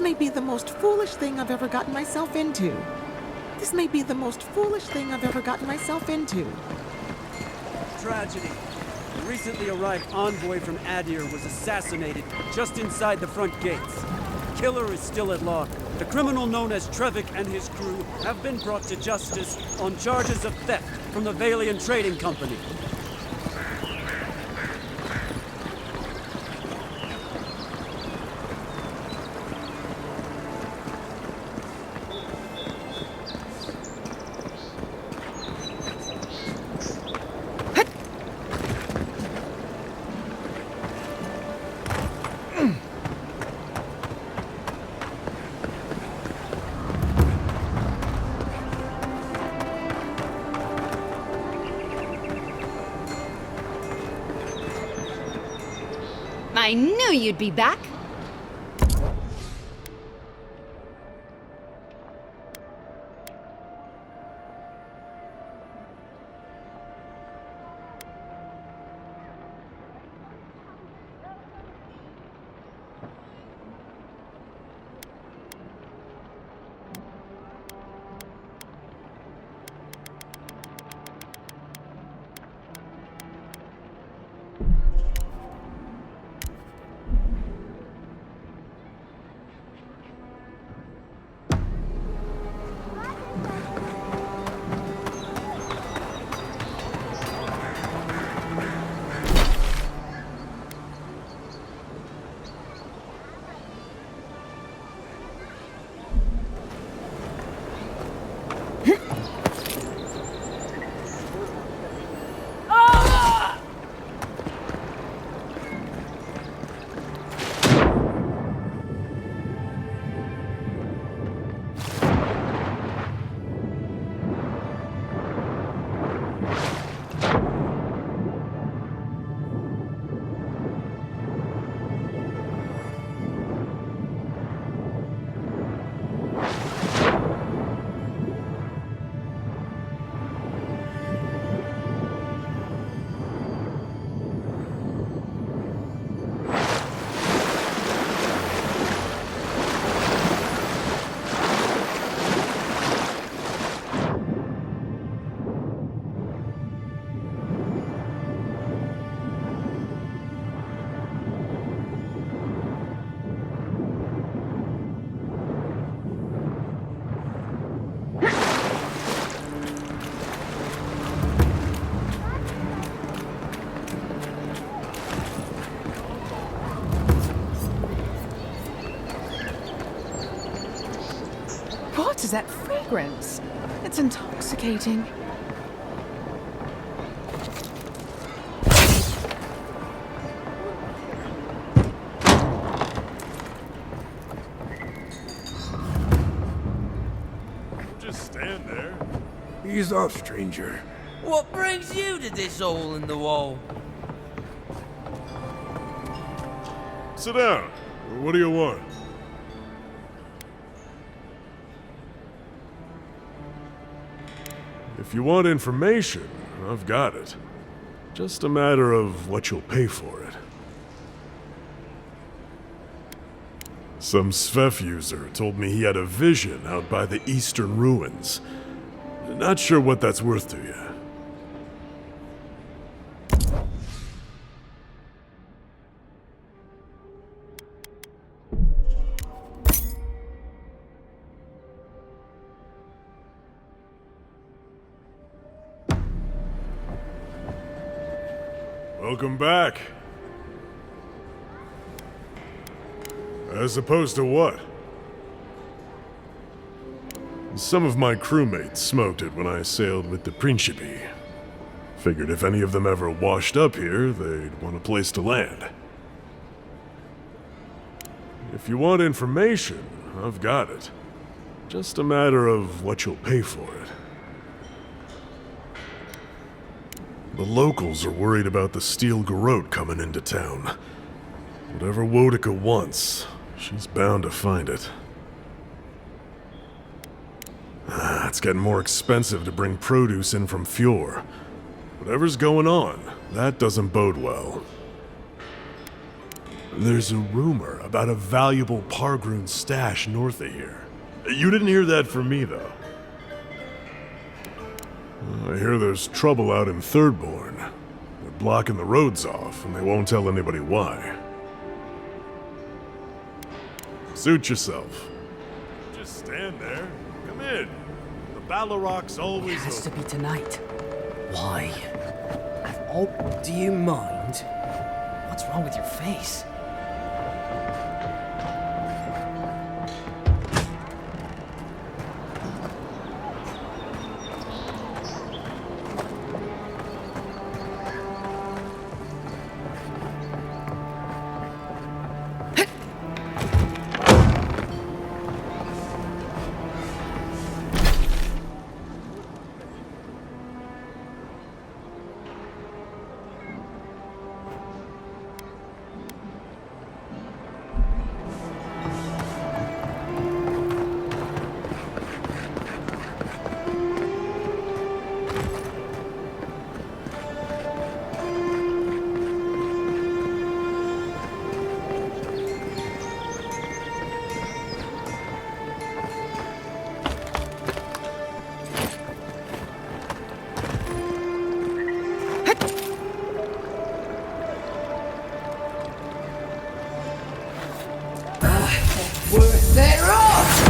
may be the most foolish thing I've ever gotten myself into. This may be the most foolish thing I've ever gotten myself into. Tragedy. A recently arrived envoy from Adir was assassinated just inside the front gates. The killer is still at large. The criminal known as Trevik and his crew have been brought to justice on charges of theft from the Valian Trading Company. I knew you'd be back! What is that fragrance? It's intoxicating. Just stand there. Ease off, stranger. What brings you to this hole in the wall? Sit down. What do you want? If you want information, I've got it. Just a matter of what you'll pay for it. Some Svef user told me he had a vision out by the eastern ruins. Not sure what that's worth to you. Welcome back. As opposed to what? Some of my crewmates smoked it when I sailed with the Principe. Figured if any of them ever washed up here, they'd want a place to land. If you want information, I've got it. Just a matter of what you'll pay for it. The locals are worried about the steel garrote coming into town. Whatever Wodica wants, she's bound to find it. It's getting more expensive to bring produce in from Fjord. Whatever's going on, that doesn't bode well. There's a rumor about a valuable Pargroon stash north of here. You didn't hear that from me, though. I hear there's trouble out in Thirdborn. They're blocking the roads off, and they won't tell anybody why. Suit yourself. Just stand there. Come in. The Baloroc's always It has to open. be tonight. Why? Oh, do you mind? What's wrong with your face? Worth it off!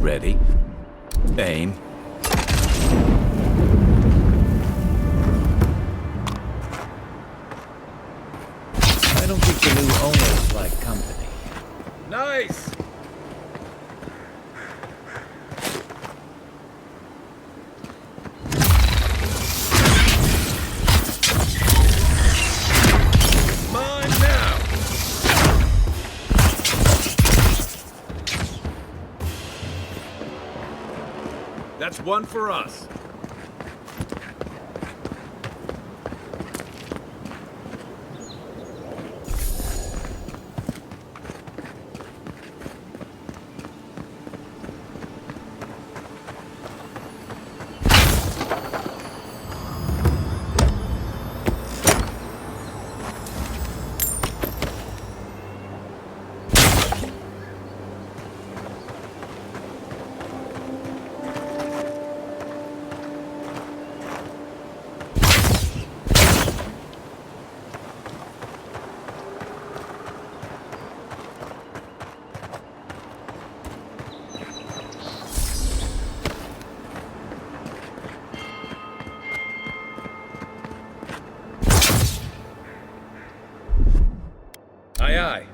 Ready. Aim. I don't think the new owners like company. Nice! Mine now! That's one for us. guy.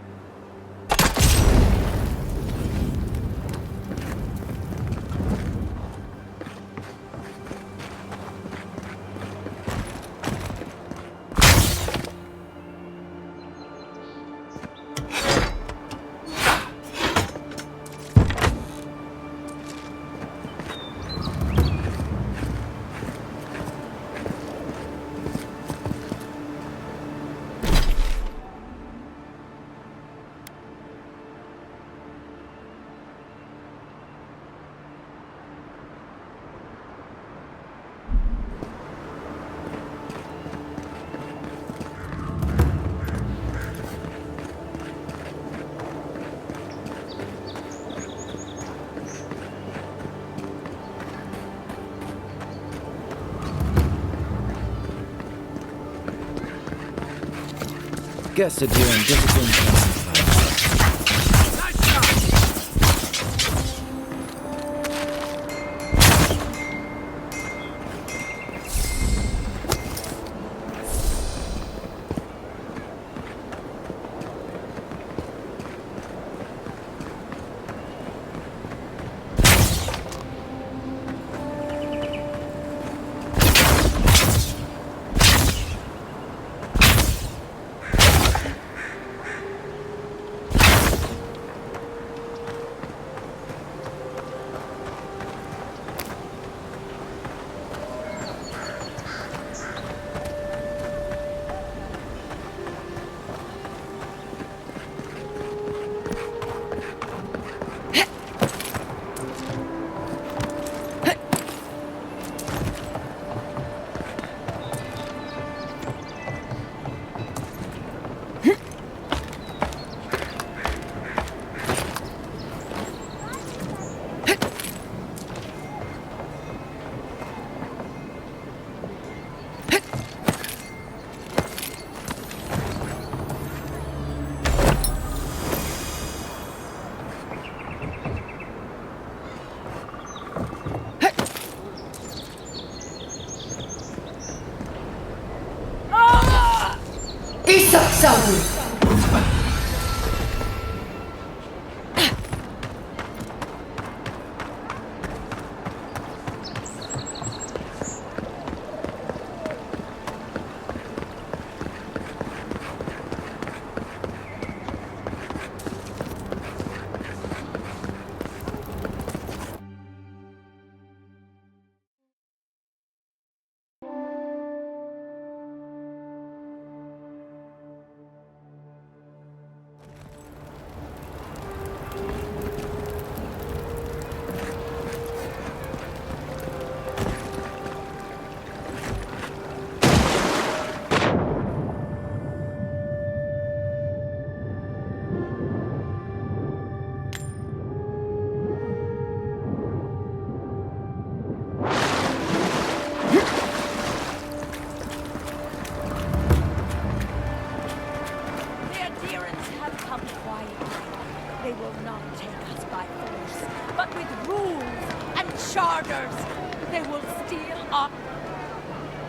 Guess that you're in discipline.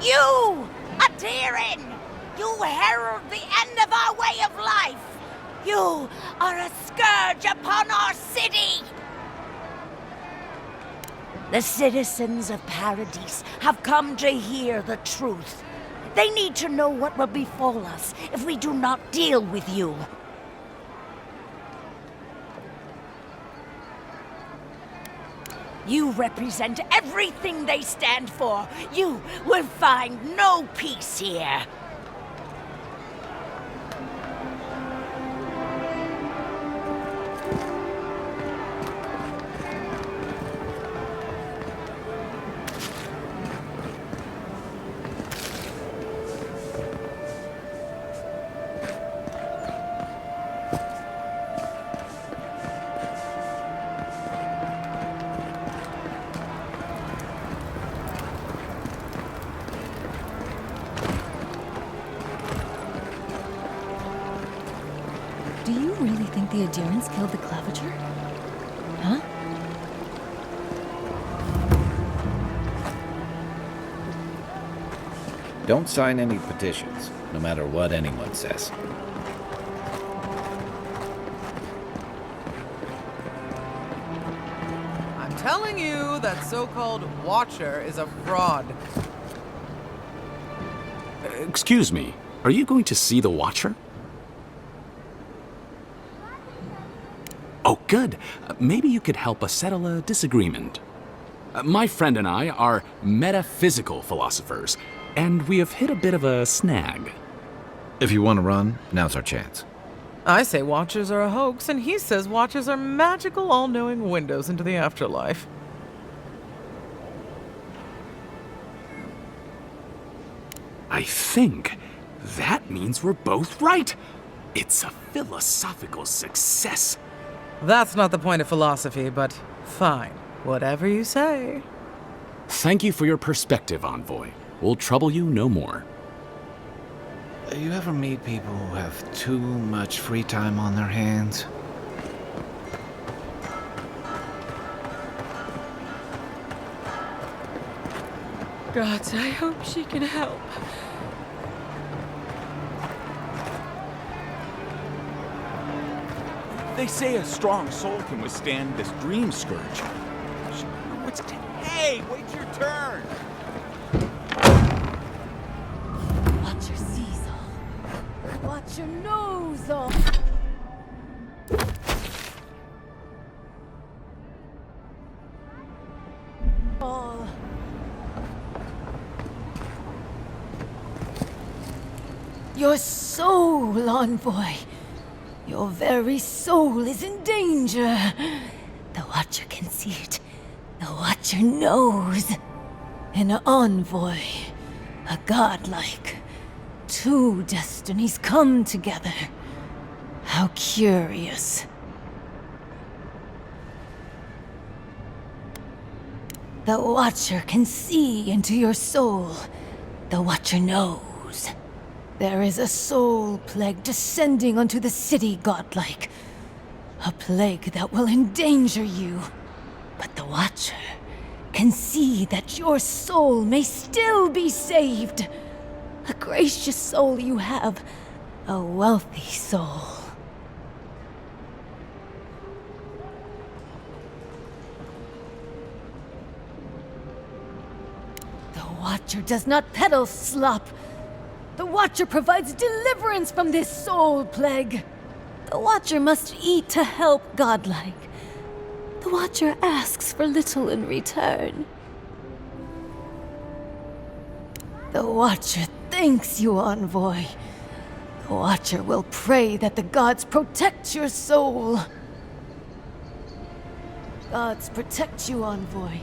You, Adirin! You herald the end of our way of life! You are a scourge upon our city! The citizens of Paradise have come to hear the truth. They need to know what will befall us if we do not deal with you. You represent everything they stand for. You will find no peace here. Do you really think the adherents killed the Claviger? Huh? Don't sign any petitions, no matter what anyone says. telling you that so-called Watcher is a fraud. Excuse me, are you going to see the Watcher? Oh, good. Maybe you could help us settle a disagreement. My friend and I are metaphysical philosophers, and we have hit a bit of a snag. If you want to run, now's our chance. I say Watchers are a hoax, and he says Watchers are magical, all-knowing windows into the afterlife. I think that means we're both right. It's a philosophical success. That's not the point of philosophy, but fine. Whatever you say. Thank you for your perspective, Envoy. We'll trouble you no more. You ever meet people who have too much free time on their hands? God, I hope she can help. They say a strong soul can withstand this dream scourge. Hey, wait your turn! Watcher sees all. Watcher knows all. All. Your soul, Envoy. Your very soul is in danger. The Watcher can see it. The Watcher knows. An envoy, a godlike. Two destinies come together. How curious. The Watcher can see into your soul. The Watcher knows. There is a soul plague descending onto the city, godlike. A plague that will endanger you. But the Watcher can see that your soul may still be saved. A gracious soul you have, a wealthy soul. The Watcher does not peddle slop. The Watcher provides deliverance from this soul plague. The Watcher must eat to help godlike. The Watcher asks for little in return. The Watcher thanks you, Envoy. The Watcher will pray that the gods protect your soul. Gods protect you, Envoy.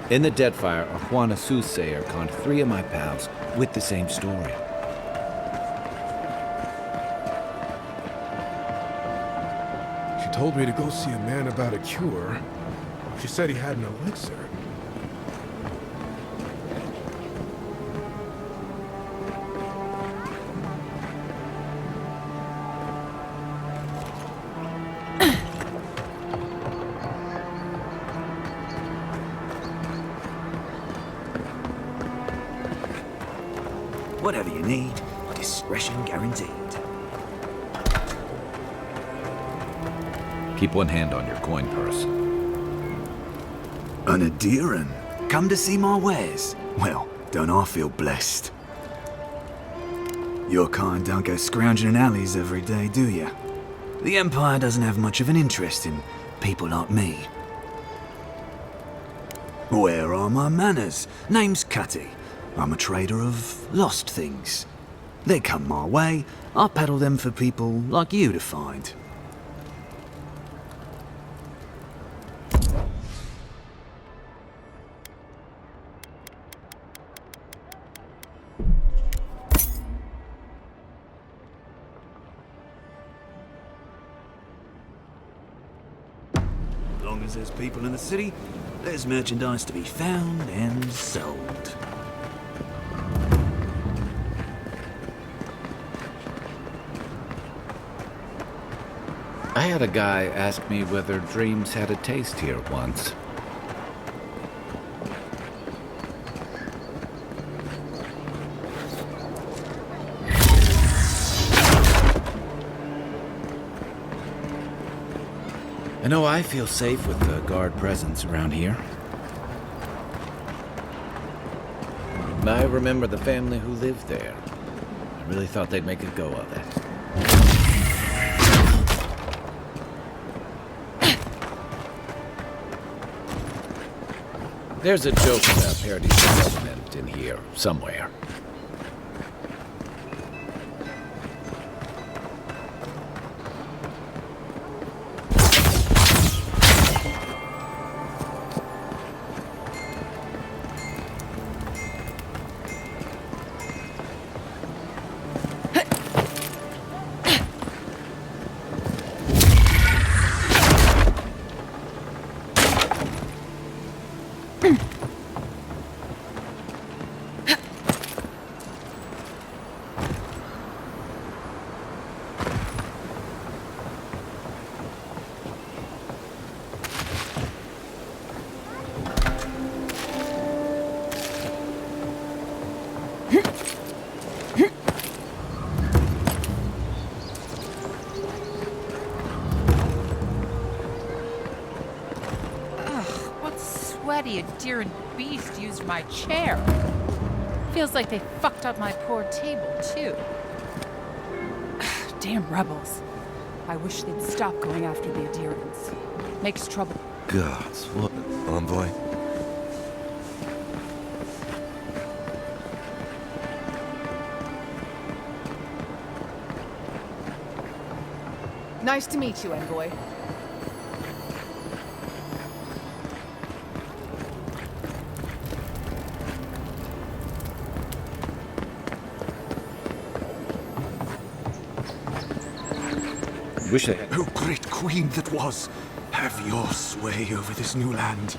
In the Deadfire, a Juana soothsayer conned 3 of my pals with the same story. She told me to go see a man about a cure. She said he had an elixir. Whatever you need, discretion guaranteed. Keep one hand on your coin purse. An Adiran? Come to see my wares? Well, don't I feel blessed? Your kind don't go scrounging in alleys every day, do you? The Empire doesn't have much of an interest in people like me. Where are my manners? Name's Cutty. I'm a trader of lost things. They come my way, I peddle them for people like you to find. as there's people in the city, there's merchandise to be found and sold. I had a guy ask me whether dreams had a taste here once. I know I feel safe with the guard presence around here. I remember the family who lived there. I really thought they'd make a go of it. There's a joke about Parady's development in here, somewhere. A deer and beast used my chair. Feels like they fucked up my poor table, too. Damn rebels. I wish they'd stop going after the adherents. Makes trouble. Gods, what an envoy. Nice to meet you, Envoy. Wish I had. Oh, great queen that was, have your sway over this new land.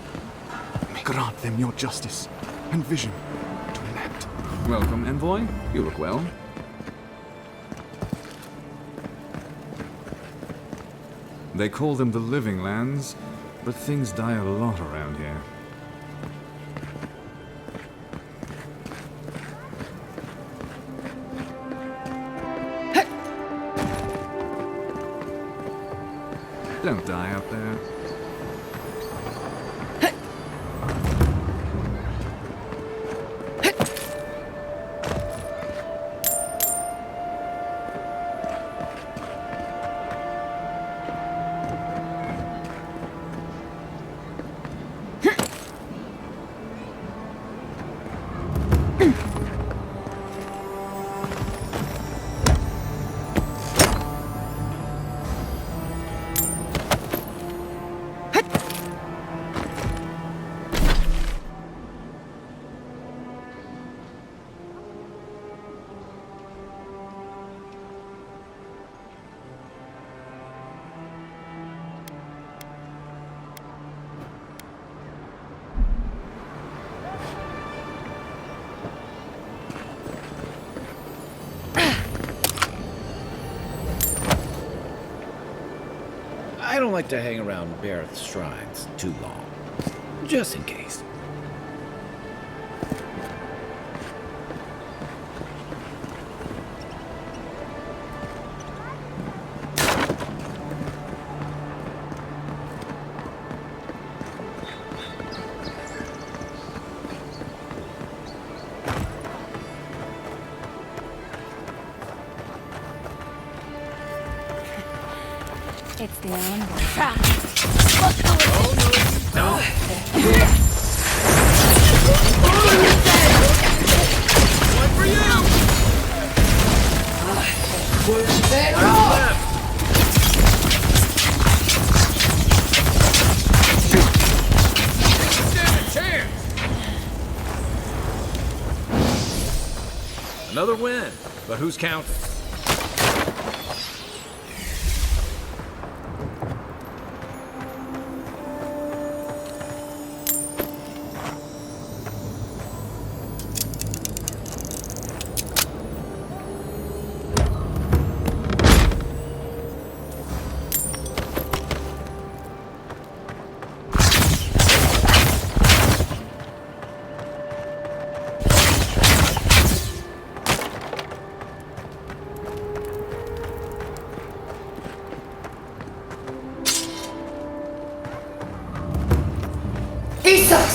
Grant them your justice and vision to enact. Welcome, Envoy. You look well. They call them the Living Lands, but things die a lot around here. Don't die up there. I don't like to hang around Barrett's shrines too long. Just in case. It's the envoy. One for you! We're better off! Stand a chance! Another win, but who's counting?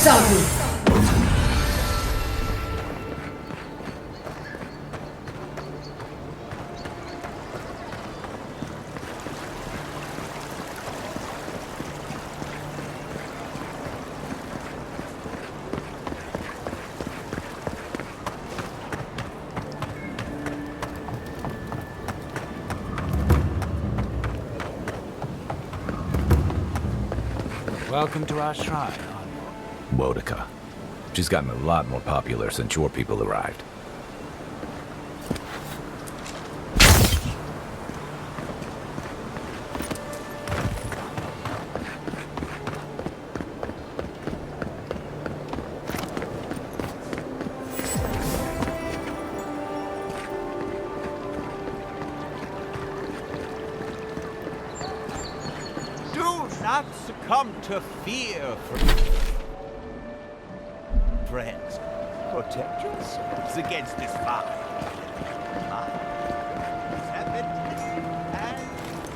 Sabu. Welcome to our shrine, Wodika. She's gotten a lot more popular since your people arrived. Not succumb to fear, friends. Protect yourselves against this fire.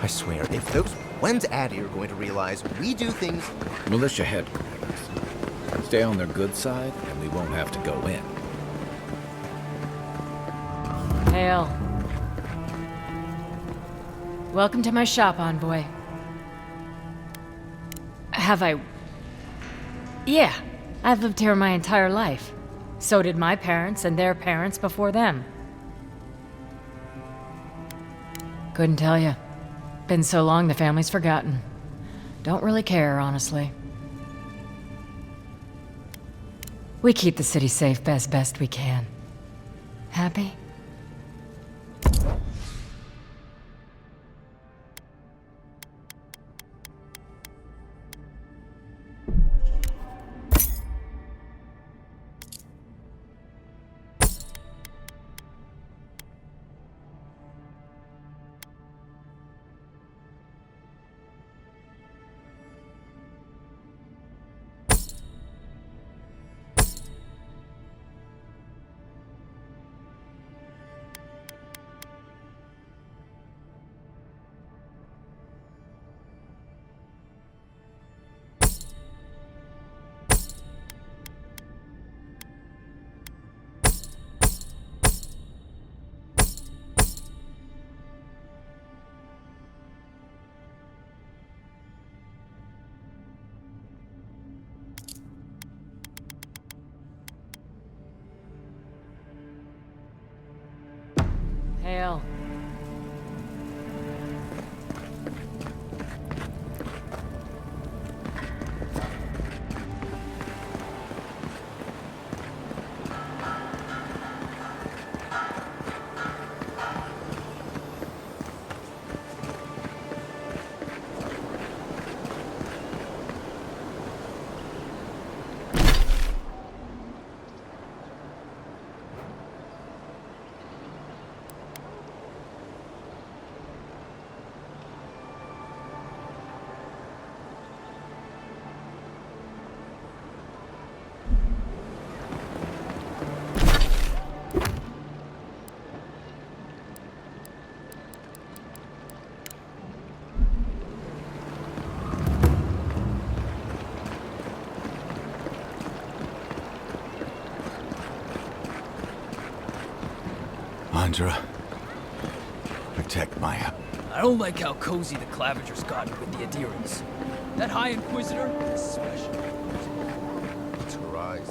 I swear, if those... When's Adir going to realize we do things... Militia headquarters. Stay on their good side, and we won't have to go in. Hail. Welcome to my shop, Envoy. Have I... Yeah, I've lived here my entire life. So did my parents and their parents before them. Couldn't tell you. Been so long the family's forgotten. Don't really care, honestly. We keep the city safe as best we can. Happy? Hail. Andra, protect Maya. I don't like how cozy the Clavager's gotten with the adherents. That High Inquisitor is special. It's her eyes.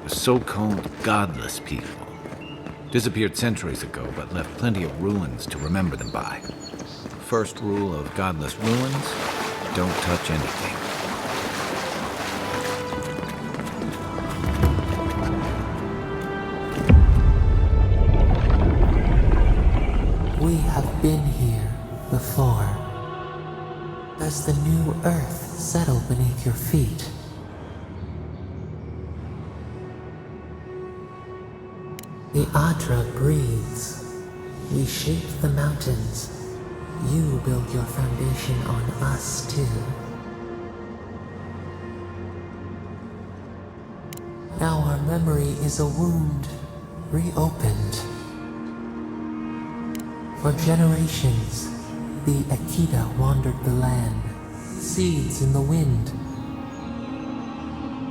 so-called godless people. Disappeared centuries ago, but left plenty of ruins to remember them by. First rule of godless ruins, don't touch anything. We have been here before. Does the new earth settle beneath your feet? The Adra breathes. We shape the mountains. You build your foundation on us too. Now our memory is a wound, reopened. For generations, the Akita wandered the land, seeds in the wind.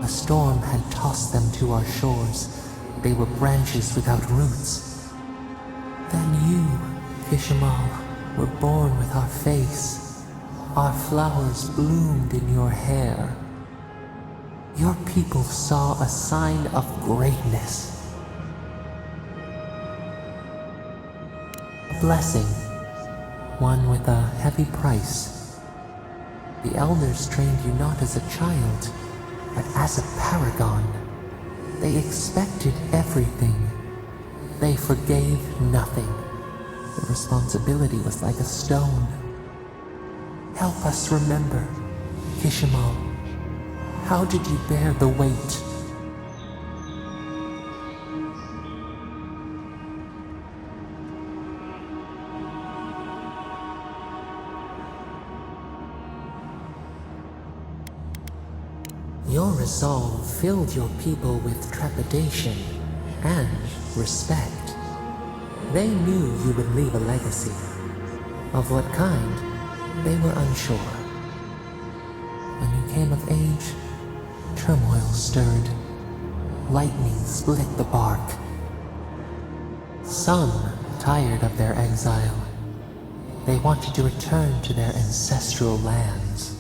A storm had tossed them to our shores. They were branches without roots. Then you, Kishimal, were born with our face. Our flowers bloomed in your hair. Your people saw a sign of greatness. A blessing, one with a heavy price. The elders trained you not as a child, but as a paragon. They expected everything. They forgave nothing. The responsibility was like a stone. Help us remember, Kishimal. How did you bear the weight? Your resolve filled your people with trepidation and respect. They knew you would leave a legacy. Of what kind, they were unsure. When you came of age, turmoil stirred. Lightning split the bark. Some tired of their exile. They wanted to return to their ancestral lands.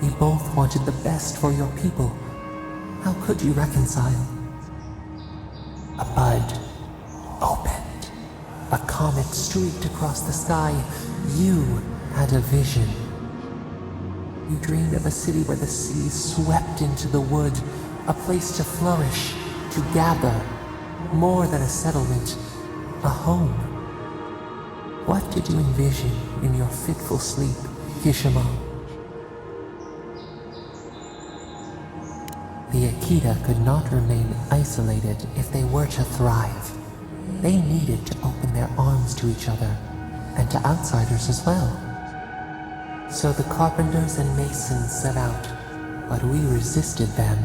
You both wanted the best for your people. How could you reconcile? A bud opened. A comet streaked across the sky. You had a vision. You dreamed of a city where the sea swept into the wood, a place to flourish, to gather, more than a settlement, a home. What did you envision in your fitful sleep, Kishimal? The Akita could not remain isolated if they were to thrive. They needed to open their arms to each other, and to outsiders as well. So the carpenters and masons set out, but we resisted them.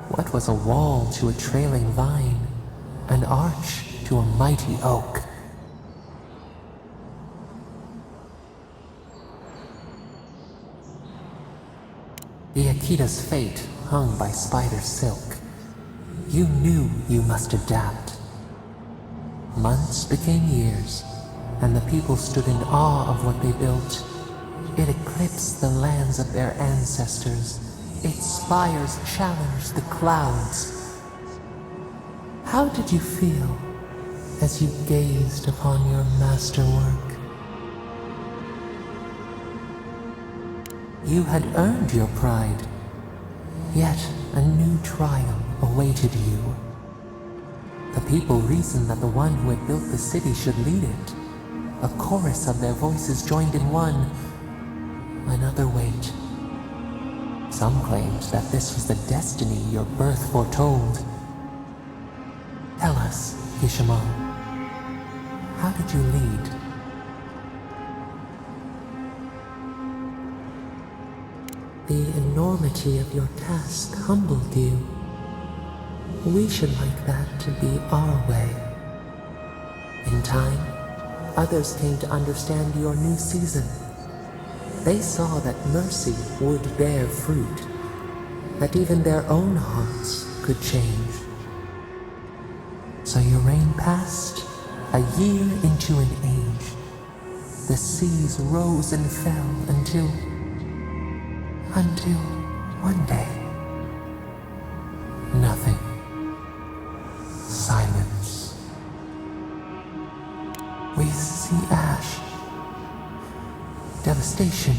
What was a wall to a trailing vine? An arch to a mighty oak? The Akita's fate hung by spider silk. You knew you must adapt. Months became years, and the people stood in awe of what they built. It eclipsed the lands of their ancestors. Its spires challenged the clouds. How did you feel as you gazed upon your masterwork? You had earned your pride, yet a new trial awaited you. The people reasoned that the one who had built the city should lead it. A chorus of their voices joined in one. Another wait. Some claimed that this was the destiny your birth foretold. Tell us, Kishimal, how did you lead? The enormity of your task humbled you. We should like that to be our way. In time, others came to understand your new season. They saw that mercy would bear fruit, that even their own hearts could change. So your reign passed, a year into an age. the seas rose and fell until one day, nothing. Silence. We see ash. Devastation.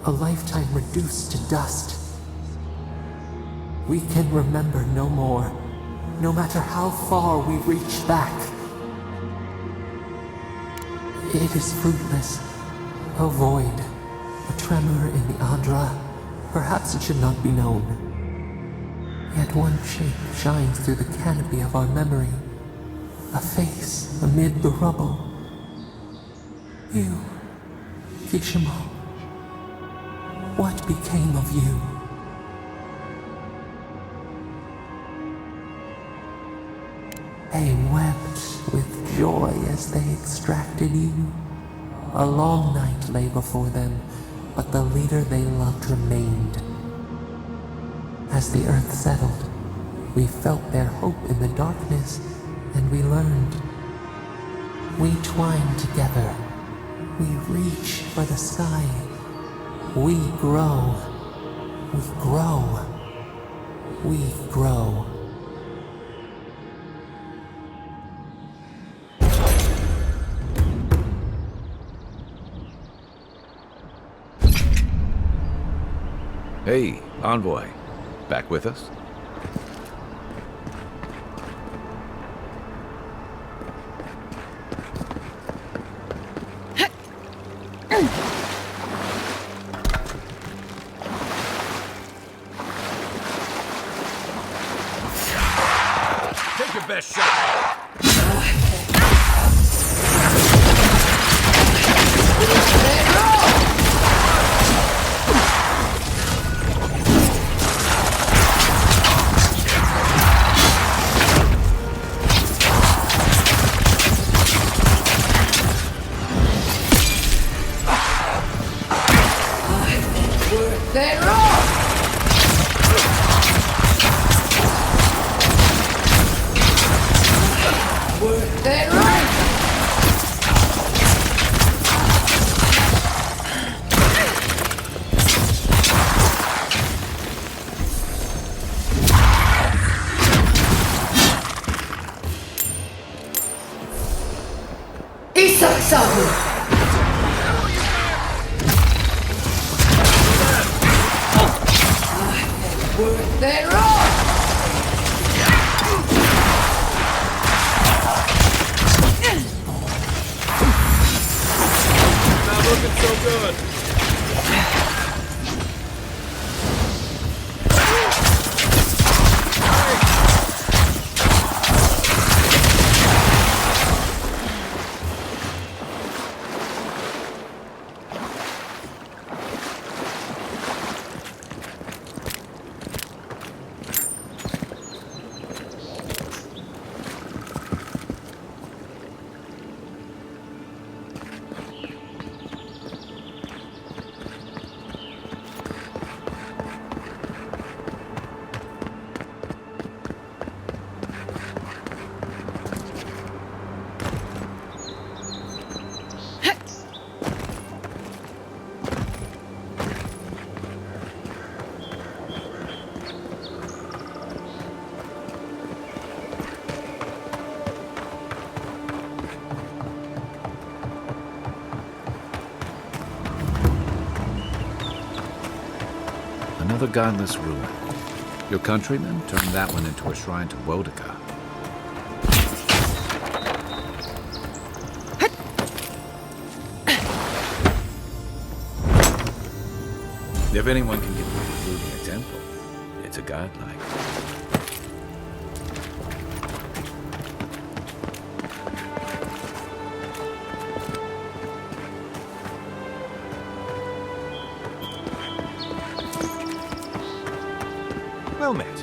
A lifetime reduced to dust. We can remember no more, no matter how far we reach back. It is fruitless. A void. A tremor in the Adra. Perhaps it should not be known. Yet one shape shines through the canopy of our memory. A face amid the rubble. You, Kishimo. What became of you? They wept with joy as they extracted you. A long night lay before them, but the leader they loved remained. As the earth settled, we felt their hope in the darkness, and we learned. We twine together. We reach for the sky. We grow. We grow. We grow. Hey, Envoy. Back with us? Take your best shot. Not looking so good. Another godless ruin. Your countrymen turned that one into a shrine to Wodaka. If anyone can get away with looting a temple, it's a godlike. Well met.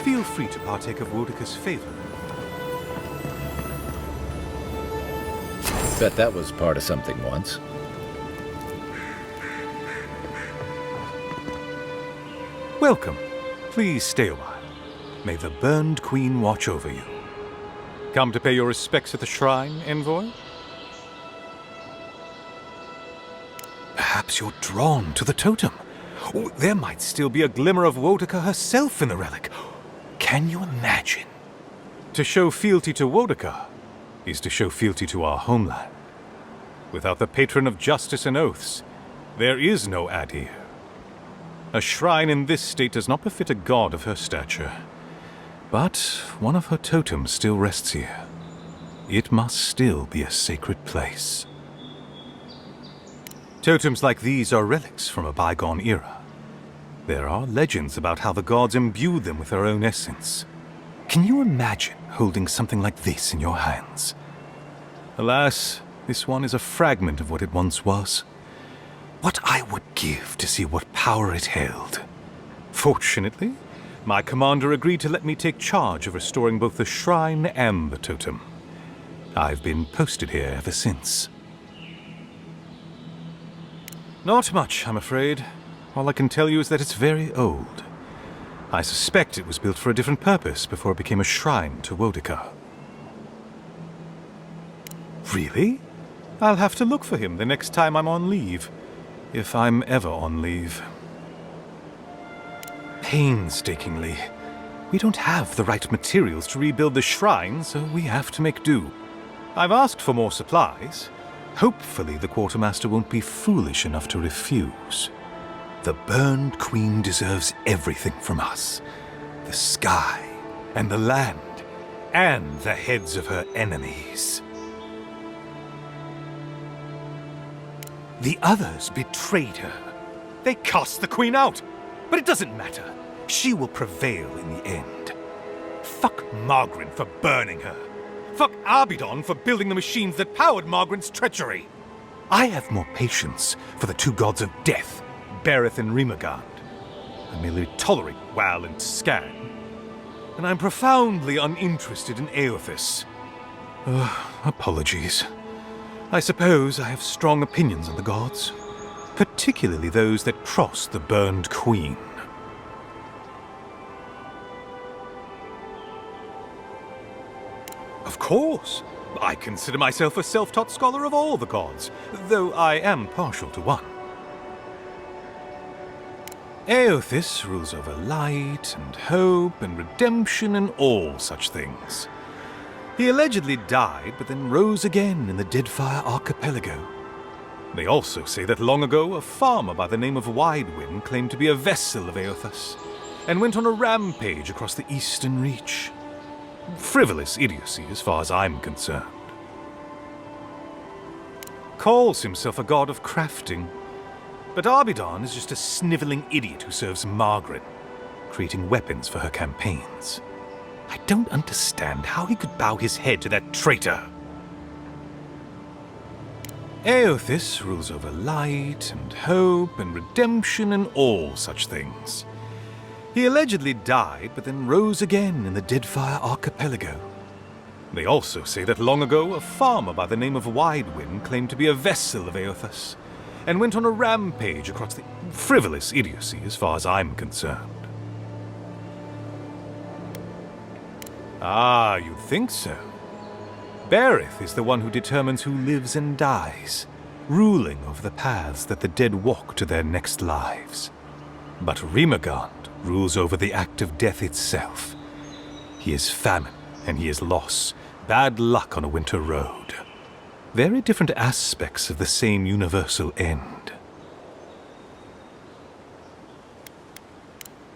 Feel free to partake of Wodaka's favor. Bet that was part of something once. Welcome. Please stay a while. May the Burned Queen watch over you. Come to pay your respects at the shrine, Envoy? Perhaps you're drawn to the totem. Or there might still be a glimmer of Wodaka herself in the relic. Can you imagine? To show fealty to Wodaka is to show fealty to our homeland. Without the patron of justice and oaths, there is no Adir. A shrine in this state does not befit a god of her stature. But one of her totems still rests here. It must still be a sacred place. Totems like these are relics from a bygone era. There are legends about how the gods imbued them with their own essence. Can you imagine holding something like this in your hands? Alas, this one is a fragment of what it once was. What I would give to see what power it held. Fortunately, my commander agreed to let me take charge of restoring both the shrine and the totem. I've been posted here ever since. Not much, I'm afraid. All I can tell you is that it's very old. I suspect it was built for a different purpose before it became a shrine to Wodaka. Really? I'll have to look for him the next time I'm on leave. If I'm ever on leave. Painstakingly. We don't have the right materials to rebuild the shrine, so we have to make do. I've asked for more supplies. Hopefully the quartermaster won't be foolish enough to refuse. The Burned Queen deserves everything from us. The sky, and the land, and the heads of her enemies. The others betrayed her. They cast the Queen out. But it doesn't matter. She will prevail in the end. Fuck Margaret for burning her. Fuck Abidon for building the machines that powered Margaret's treachery. I have more patience for the two gods of death, Bereth and Rimagand. I merely tolerate Wal and Scan. And I'm profoundly uninterested in Aothis. Apologies. I suppose I have strong opinions on the gods, particularly those that cross the Burned Queen. Of course, I consider myself a self-taught scholar of all the gods, though I am partial to one. Aothis rules over light and hope and redemption and all such things. He allegedly died, but then rose again in the Deadfire Archipelago. They also say that long ago, a farmer by the name of Widewind claimed to be a vessel of Aothis, and went on a rampage across the Eastern Reach. Frivolous idiocy as far as I'm concerned. Calls himself a god of crafting, but Abidon is just a sniveling idiot who serves Margaret, creating weapons for her campaigns. I don't understand how he could bow his head to that traitor. Aothis rules over light and hope and redemption and all such things. He allegedly died, but then rose again in the Deadfire Archipelago. They also say that long ago, a farmer by the name of Widewind claimed to be a vessel of Aothis, and went on a rampage across the frivolous idiocy as far as I'm concerned. Ah, you'd think so. Bereth is the one who determines who lives and dies, ruling over the paths that the dead walk to their next lives. But Rimagand rules over the act of death itself. He is famine, and he is loss, bad luck on a winter road. Very different aspects of the same universal end.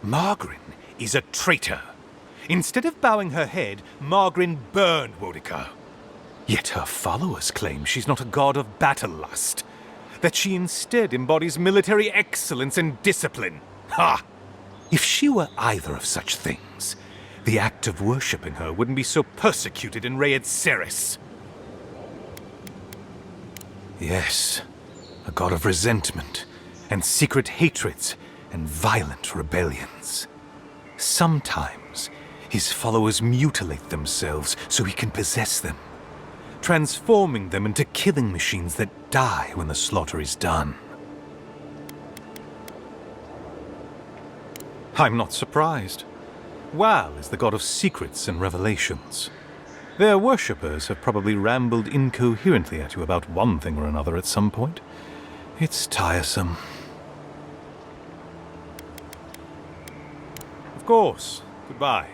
Margaret is a traitor. Instead of bowing her head, Margaret burned Wodaka. Yet her followers claim she's not a god of battle lust, that she instead embodies military excellence and discipline. Ha! If she were either of such things, the act of worshipping her wouldn't be so persecuted in Rayed Ceres. Yes, a god of resentment, and secret hatreds, and violent rebellions. Sometimes, his followers mutilate themselves so he can possess them, transforming them into killing machines that die when the slaughter is done. I'm not surprised. Wal is the god of secrets and revelations. Their worshippers have probably rambled incoherently at you about one thing or another at some point. It's tiresome. Of course. Goodbye.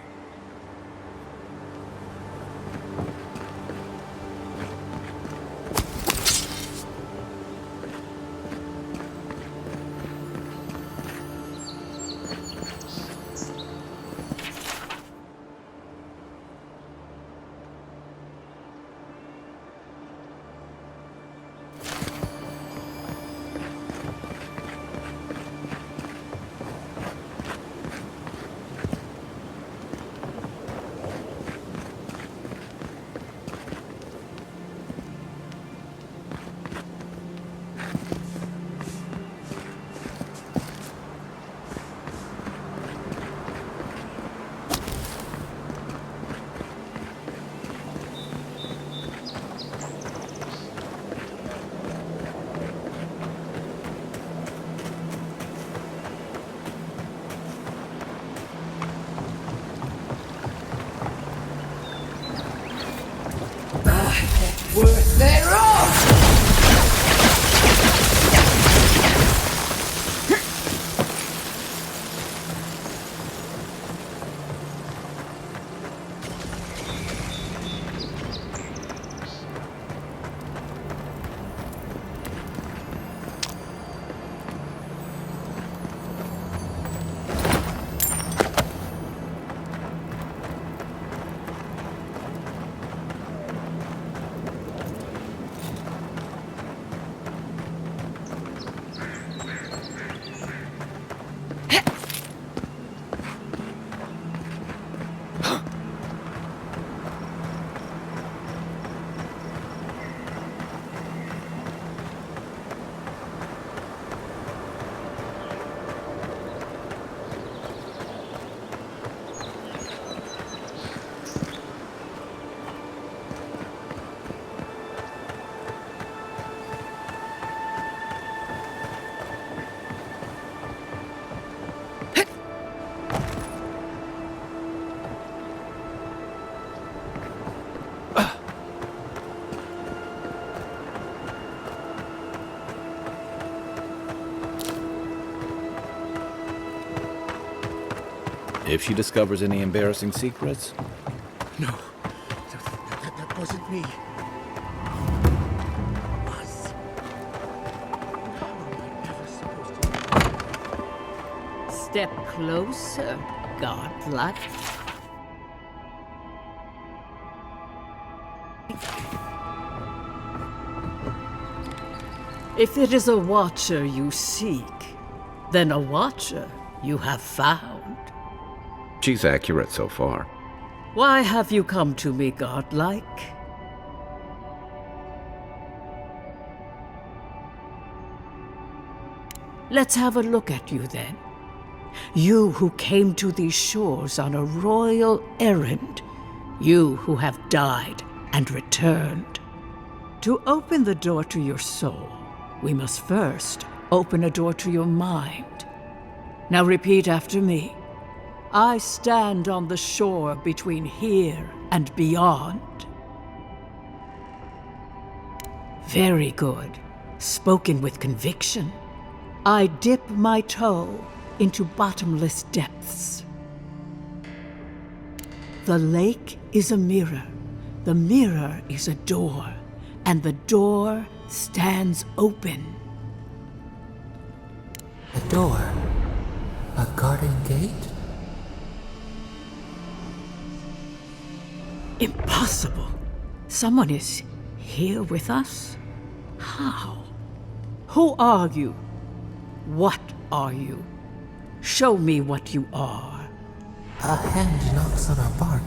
Worth their own! If she discovers any embarrassing secrets? No, that wasn't me. Step closer, godlike. If it is a watcher you seek, then a watcher you have found. She's accurate so far. Why have you come to me, godlike? Let's have a look at you then. You who came to these shores on a royal errand. You who have died and returned. To open the door to your soul, we must first open a door to your mind. Now repeat after me. I stand on the shore between here and beyond. Very good. Spoken with conviction. I dip my toe into bottomless depths. The lake is a mirror. The mirror is a door. And the door stands open. A door? A garden gate? Impossible. Someone is here with us? How? Who are you? What are you? Show me what you are. A hand knocks on our bark.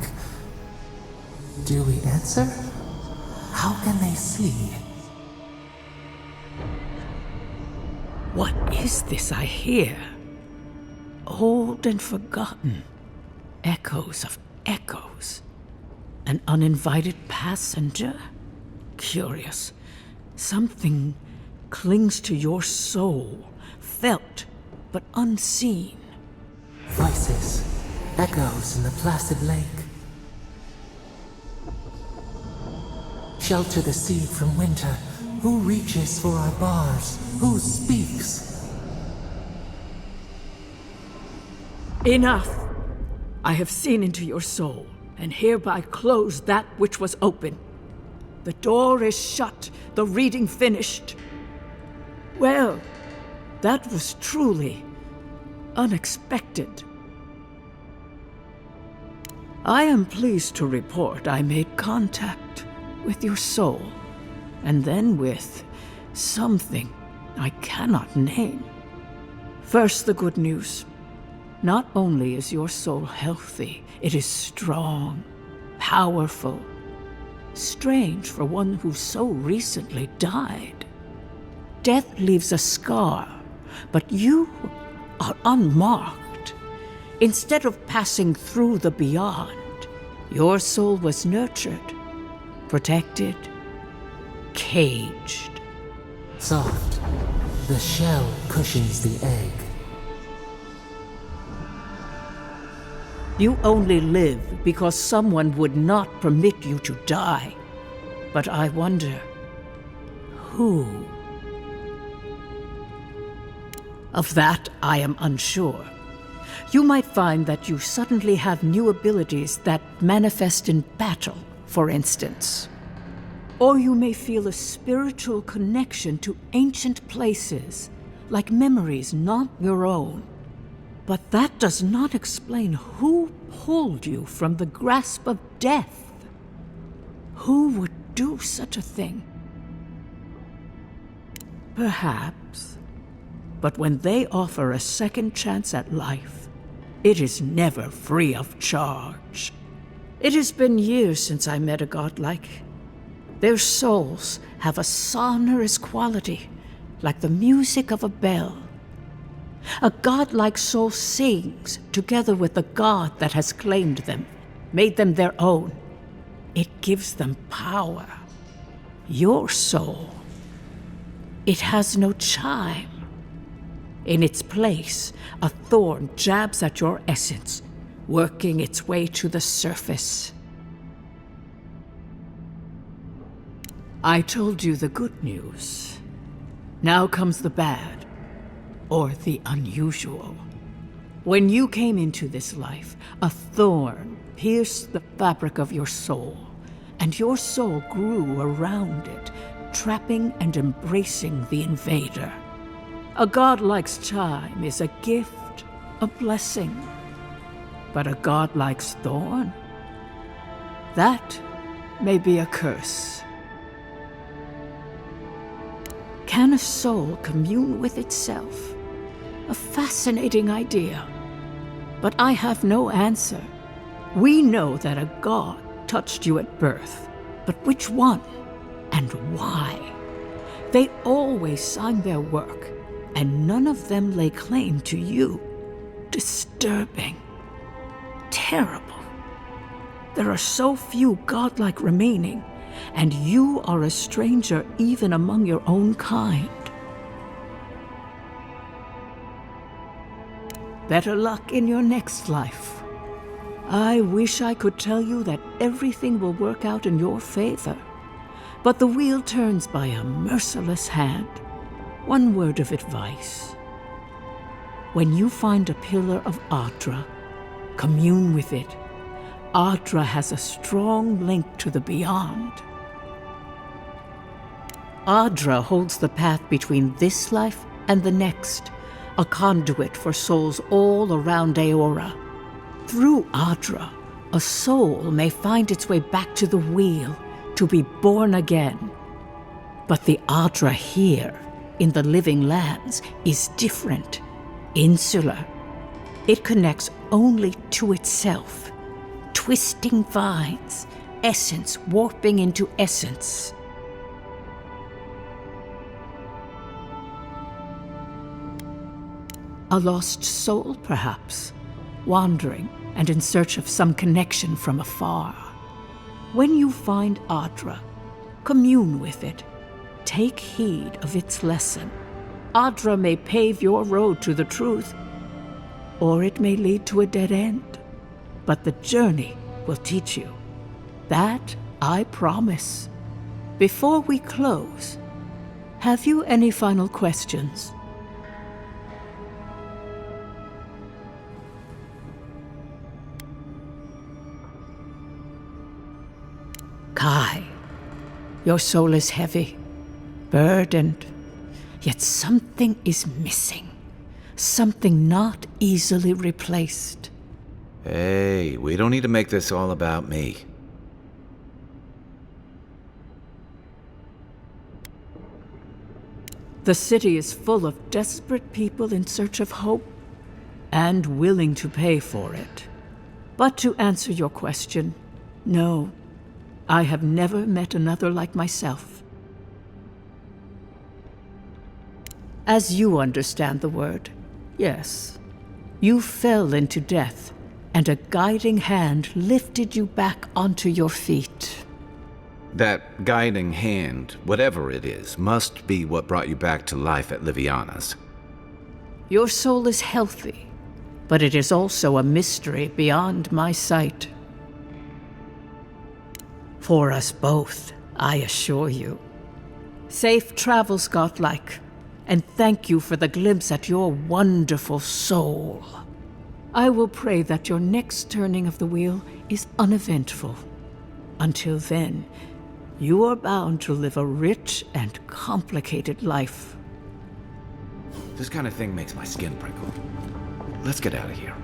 Do we answer? How can they see? What is this I hear? Old and forgotten. Echoes of echoes. An uninvited passenger? Curious. Something clings to your soul, felt but unseen. Voices, echoes in the placid lake. Shelter the seed from winter, Who reaches for our bars? Who speaks? Enough! I have seen into your soul, and hereby close that which was open. The door is shut, the reading finished. Well, that was truly unexpected. I am pleased to report I made contact with your soul, and then with something I cannot name. First, the good news. Not only is your soul healthy, it is strong, powerful. Strange for one who so recently died. Death leaves a scar, but you are unmarked. Instead of passing through the beyond, your soul was nurtured, protected, caged. Soft. The shell cushions the egg. You only live because someone would not permit you to die. But I wonder, who? Of that, I am unsure. You might find that you suddenly have new abilities that manifest in battle, for instance. Or you may feel a spiritual connection to ancient places, like memories not your own. But that does not explain who pulled you from the grasp of death. Who would do such a thing? Perhaps. But when they offer a second chance at life, it is never free of charge. It has been years since I met a godlike. Their souls have a sonorous quality, like the music of a bell. A godlike soul sings together with the god that has claimed them, made them their own. It gives them power. Your soul, it has no chime. In its place, a thorn jabs at your essence, working its way to the surface. I told you the good news. Now comes the bad. Or the unusual. When you came into this life, a thorn pierced the fabric of your soul, and your soul grew around it, trapping and embracing the invader. A godlike's chime is a gift, a blessing. But a godlike's thorn? That may be a curse. Can a soul commune with itself? A fascinating idea. But I have no answer. We know that a god touched you at birth, but which one and why? They always signed their work, and none of them lay claim to you. Disturbing. Terrible. There are so few godlike remaining, and you are a stranger even among your own kind. Better luck in your next life. I wish I could tell you that everything will work out in your favor, but the wheel turns by a merciless hand. One word of advice. When you find a pillar of Adra, commune with it. Adra has a strong link to the beyond. Adra holds the path between this life and the next, a conduit for souls all around Aora. Through Adra, a soul may find its way back to the wheel, to be born again. But the Adra here, in the living lands, is different, insular. It connects only to itself. Twisting vines, essence warping into essence. A lost soul, perhaps, wandering and in search of some connection from afar. When you find Adra, commune with it. Take heed of its lesson. Adra may pave your road to the truth, or it may lead to a dead end. But the journey will teach you. That I promise. Before we close, Have you any final questions? Kai, your soul is heavy, burdened, yet something is missing. Something not easily replaced. Hey, we don't need to make this all about me. The city is full of desperate people in search of hope and willing to pay for it. But to answer your question, no, I have never met another like myself. As you understand the word, yes, you fell into death, and a guiding hand lifted you back onto your feet. That guiding hand, whatever it is, must be what brought you back to life at Liviana's. Your soul is healthy, but it is also a mystery beyond my sight. For us both, I assure you. Safe travels, godlike, and thank you for the glimpse at your wonderful soul. I will pray that your next turning of the wheel is uneventful. Until then, you are bound to live a rich and complicated life. This kind of thing makes my skin prickle. Let's get out of here.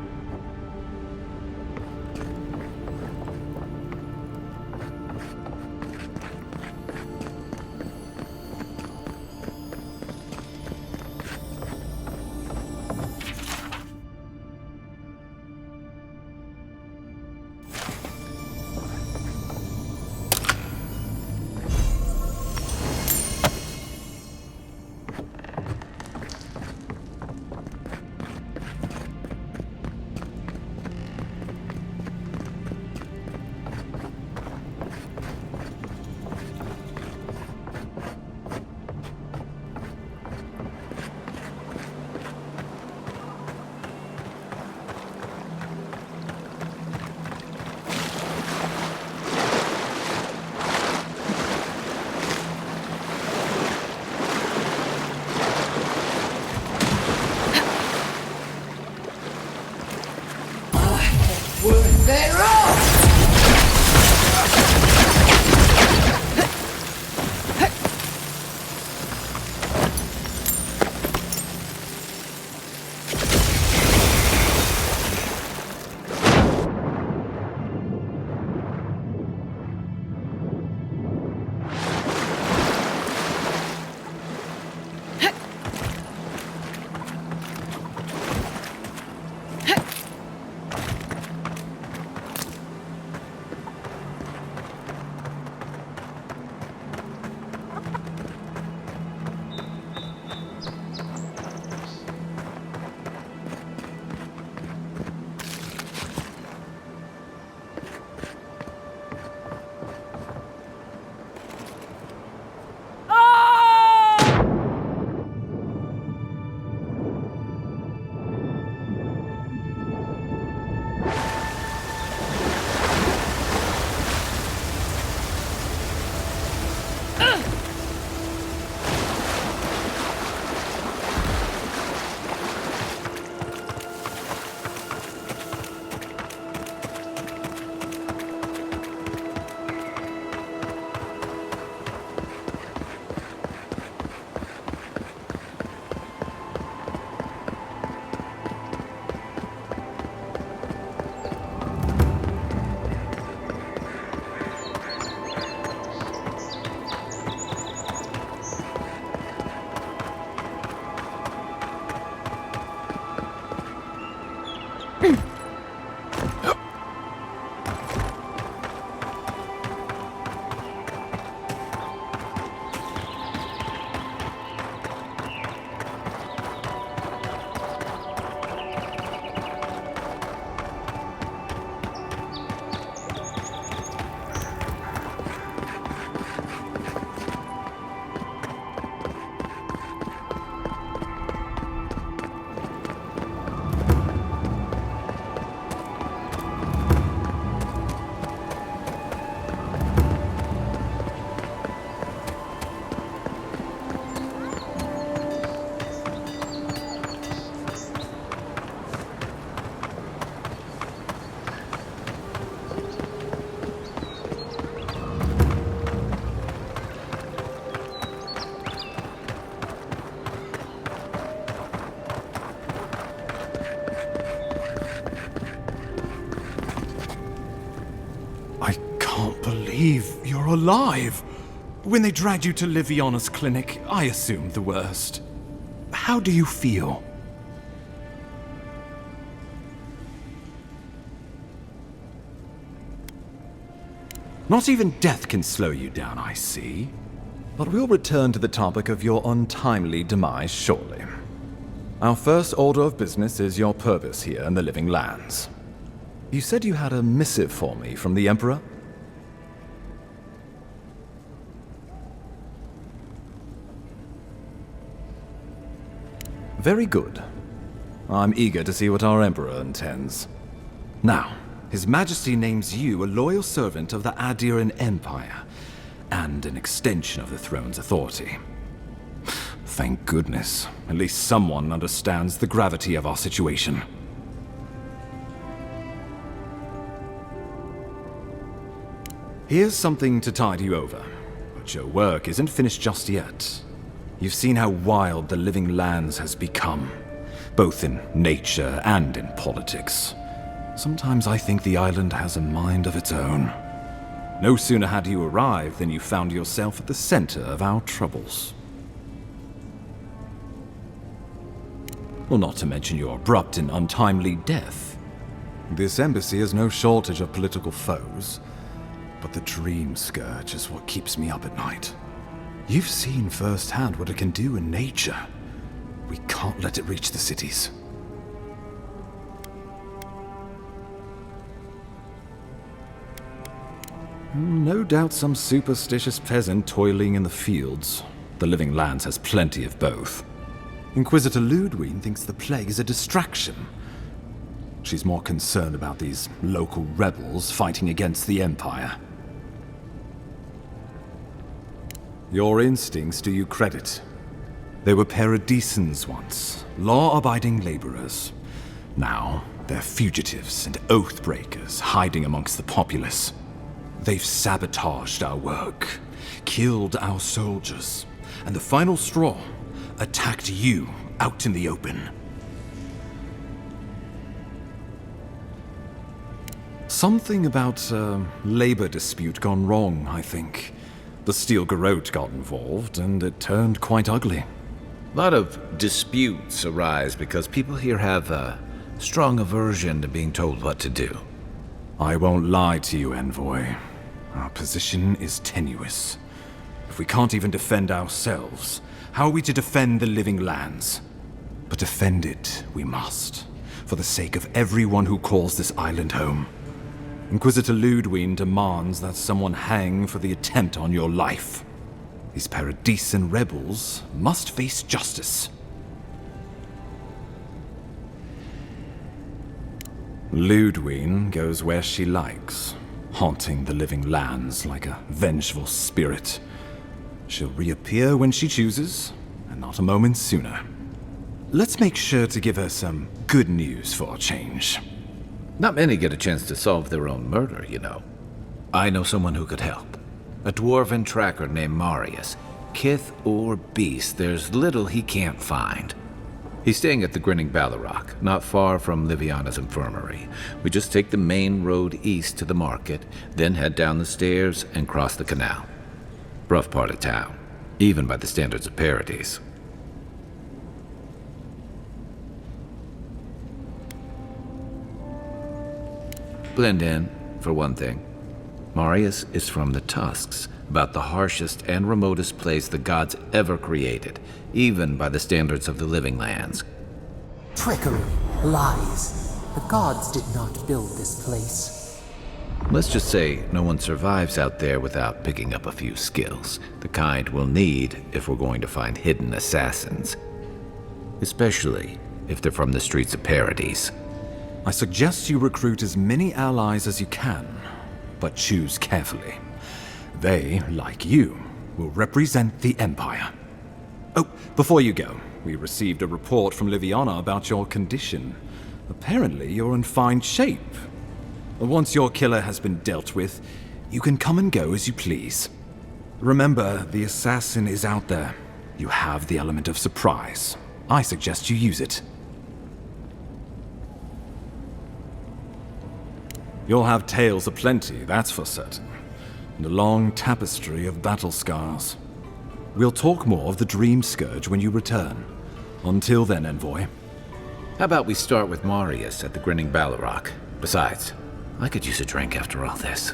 are alive! When they dragged you to Liviana's clinic, I assumed the worst. How do you feel? Not even death can slow you down, I see. But we'll return to the topic of your untimely demise shortly. Our first order of business is your purpose here in the Living Lands. You said you had a missive for me from the Emperor? Very good. I'm eager to see what our Emperor intends. Now, His Majesty names you a loyal servant of the Adiran Empire, and an extension of the throne's authority. Thank goodness. At least someone understands the gravity of our situation. Here's something to tide you over, but your work isn't finished just yet. You've seen how wild the Living Lands has become, both in nature and in politics. Sometimes I think the island has a mind of its own. No sooner had you arrived than you found yourself at the center of our troubles. Well, not to mention your abrupt and untimely death. This embassy has no shortage of political foes, but the Dream Scourge is what keeps me up at night. You've seen firsthand what it can do in nature. We can't let it reach the cities. No doubt some superstitious peasant toiling in the fields. The Living Lands has plenty of both. Inquisitor Ludwig thinks the plague is a distraction. She's more concerned about these local rebels fighting against the Empire. Your instincts do you credit. They were paradisans once, law-abiding laborers. Now, they're fugitives and oath-breakers hiding amongst the populace. They've sabotaged our work, killed our soldiers, and the final straw, attacked you out in the open. Something about a labor dispute gone wrong, I think. The Steel Garrote got involved, and it turned quite ugly. A lot of disputes arise because people here have a strong aversion to being told what to do. I won't lie to you, Envoy. Our position is tenuous. If we can't even defend ourselves, how are we to defend the Living Lands? But defend it we must, for the sake of everyone who calls this island home. Inquisitor Ludwig demands that someone hang for the attempt on your life. These Paradisan rebels must face justice. Ludwig goes where she likes, haunting the Living Lands like a vengeful spirit. She'll reappear when she chooses, and not a moment sooner. Let's make sure to give her some good news for a change. Not many get a chance to solve their own murder, you know. I know someone who could help. A dwarven tracker named Marius. Kith or beast, there's little he can't find. He's staying at the Grinning Ballarrock, not far from Liviana's infirmary. We just take the main road east to the market, then head down the stairs and cross the canal. Rough part of town, even by the standards of Paradise. Blend in, for one thing. Marius is from the Tusks, about the harshest and remotest place the gods ever created, even by the standards of the Living Lands. Trickery, lies. The gods did not build this place. Let's just say no one survives out there without picking up a few skills, the kind we'll need if we're going to find hidden assassins. Especially if they're from the streets of Paradise. I suggest you recruit as many allies as you can, but choose carefully. They, like you, will represent the Empire. Oh, before you go, we received a report from Liviana about your condition. Apparently, you're in fine shape. Once your killer has been dealt with, you can come and go as you please. Remember, the assassin is out there. You have the element of surprise. I suggest you use it. You'll have tales aplenty, that's for certain. and a long tapestry of battle scars. We'll talk more of the Dream Scourge when you return. Until then, Envoy. How about we start with Marius at the Grinning Balrog? Besides, I could use a drink after all this.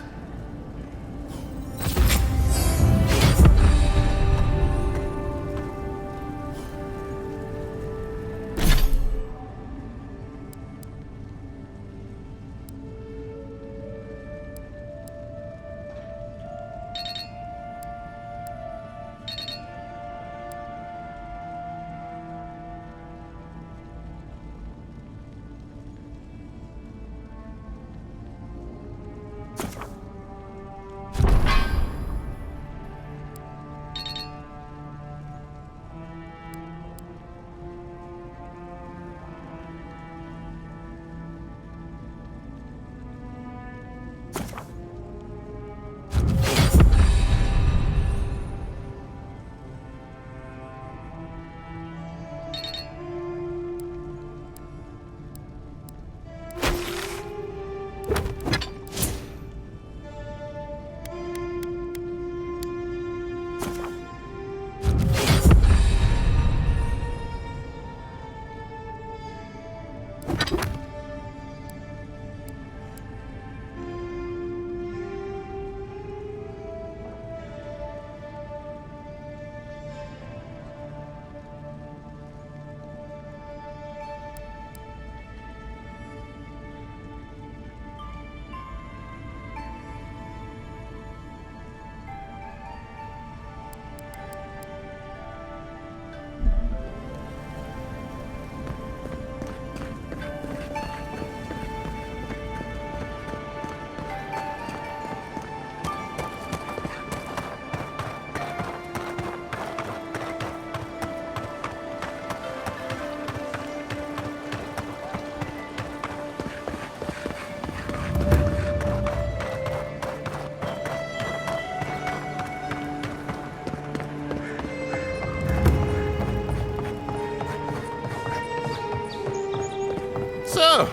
So,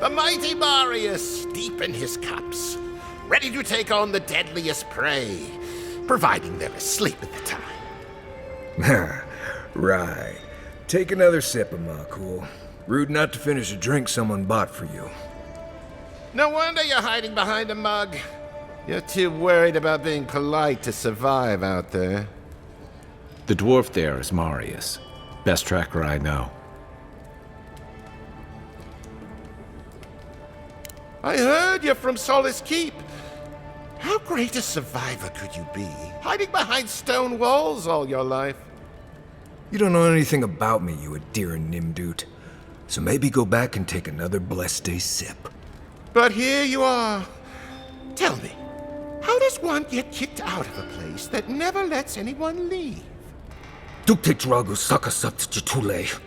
the mighty Marius, deep in his cups, ready to take on the deadliest prey, providing they're asleep at the time. Right. Take another sip of my cool. Rude not to finish a drink someone bought for you. No wonder you're hiding behind a mug. You're too worried about being polite to survive out there. The dwarf there is Marius. Best tracker I know. I heard you're from Solace Keep. How great a survivor could you be, hiding behind stone walls all your life? You don't know anything about me, you Adiran Nimdut. So maybe go back and take another blessed day sip. But here you are. Tell me, how does one get kicked out of a place that never lets anyone leave? Dukte Drago Sakasat Jitule.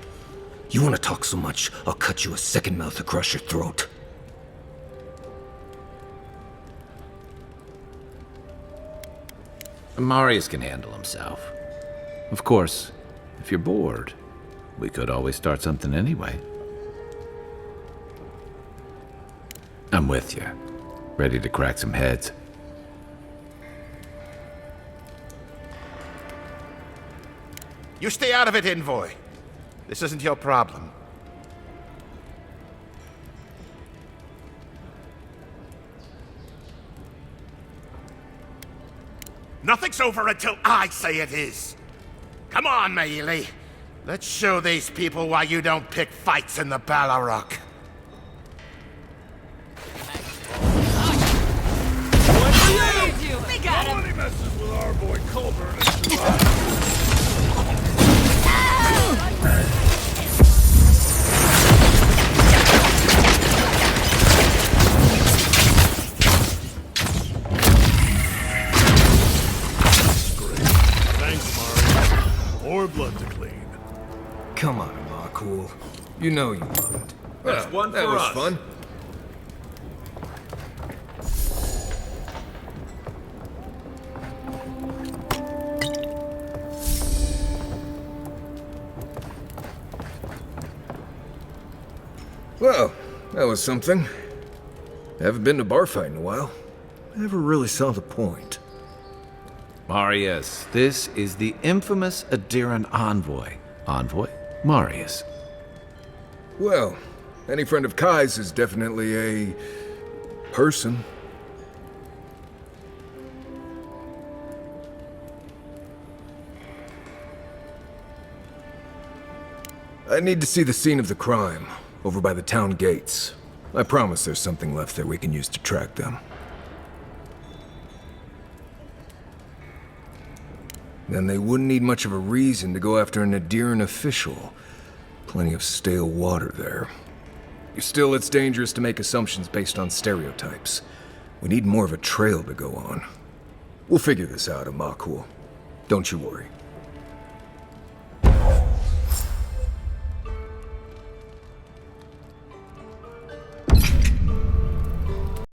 You want to talk so much, I'll cut you a second mouth across your throat. Marius can handle himself. Of course, if you're bored, we could always start something anyway. I'm with you. Ready to crack some heads. You stay out of it, Envoy. This isn't your problem. Nothing's over until I say it is. Come on, Maili. Let's show these people why you don't pick fights in the Balrog. We got him! Nobody messes with our boy Colburn and survives. More blood to clean. Come on, Marcool. You know you love it. That's one for that was us. fun. Well, that was something. Haven't been to a bar fight in a while. Never really saw the point. Marius, this is the infamous Adiran envoy. Envoy? Marius. Well, any friend of Kai's is definitely a... person. I need to see the scene of the crime, over by the town gates. I promise there's something left there we can use to track them. Then they wouldn't need much of a reason to go after an Adiran official. Plenty of stale water there. Still, it's dangerous to make assumptions based on stereotypes. We need more of a trail to go on. We'll figure this out, Amakul. Don't you worry.